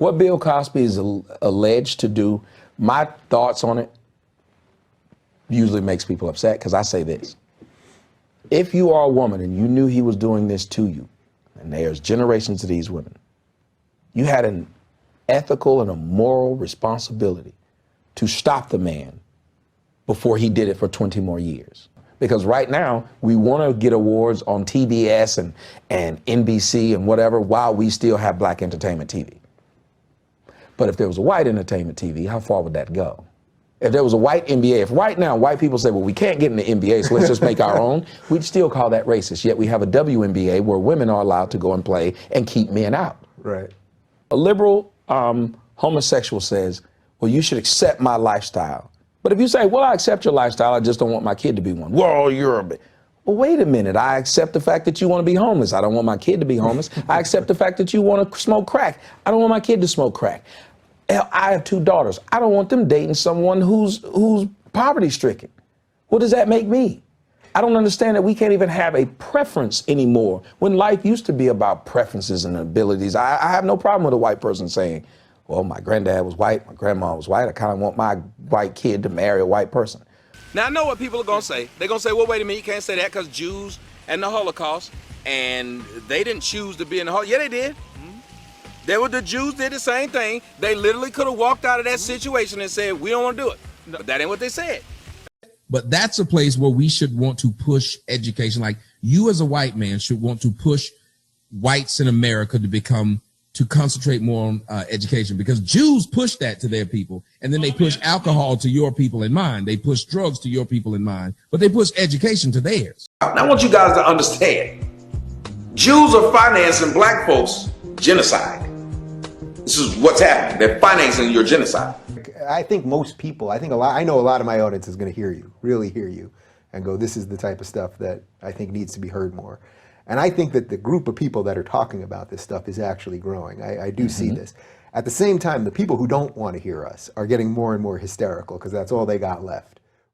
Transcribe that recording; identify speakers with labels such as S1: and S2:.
S1: What Bill Cosby is alleged to do, my thoughts on it usually makes people upset because I say this. If you are a woman and you knew he was doing this to you, and there's generations of these women, you had an ethical and a moral responsibility to stop the man before he did it for 20 more years. Because right now, we want to get awards on TBS and NBC and whatever while we still have black entertainment TV. But if there was a white entertainment TV, how far would that go? If there was a white NBA, if right now white people say, well, we can't get in the NBA, so let's just make our own, we'd still call that racist. Yet we have a WNBA where women are allowed to go and play and keep men out.
S2: Right.
S1: A liberal homosexual says, well, you should accept my lifestyle. But if you say, well, I accept your lifestyle, I just don't want my kid to be one. Well, you're a bit. Well, wait a minute. I accept the fact that you want to be homeless. I don't want my kid to be homeless. I accept the fact that you want to smoke crack. I don't want my kid to smoke crack. I have 2 daughters. I don't want them dating someone who's poverty stricken. What does that make me? I don't understand that we can't even have a preference anymore when life used to be about preferences and abilities. I have no problem with a white person saying, well, my granddad was white, my grandma was white, I kind of want my white kid to marry a white person.
S3: Now, I know what people are going to say. They're going to say, well, wait a minute, you can't say that because Jews and the Holocaust, and they didn't choose to be in the Holocaust. Yeah, they did. The Jews did the same thing. They literally could have walked out of that situation and said, we don't want to do it. But that ain't what they said.
S4: But that's a place where we should want to push education. Like you as a white man should want to push whites in America to concentrate more on education, because Jews push that to their people. And then they push alcohol to your people and mine. They push drugs to your people and mine, but they push education to theirs.
S3: Now, I want you guys to understand, Jews are financing black folks' genocide. This is what's happening. They're financing your genocide.
S2: I think most people, I know a lot of my audience is going to hear you, really hear you, and go, this is the type of stuff that I think needs to be heard more. And I think that the group of people that are talking about this stuff is actually growing. I do see this. At the same time, the people who don't want to hear us are getting more and more hysterical because that's all they got left.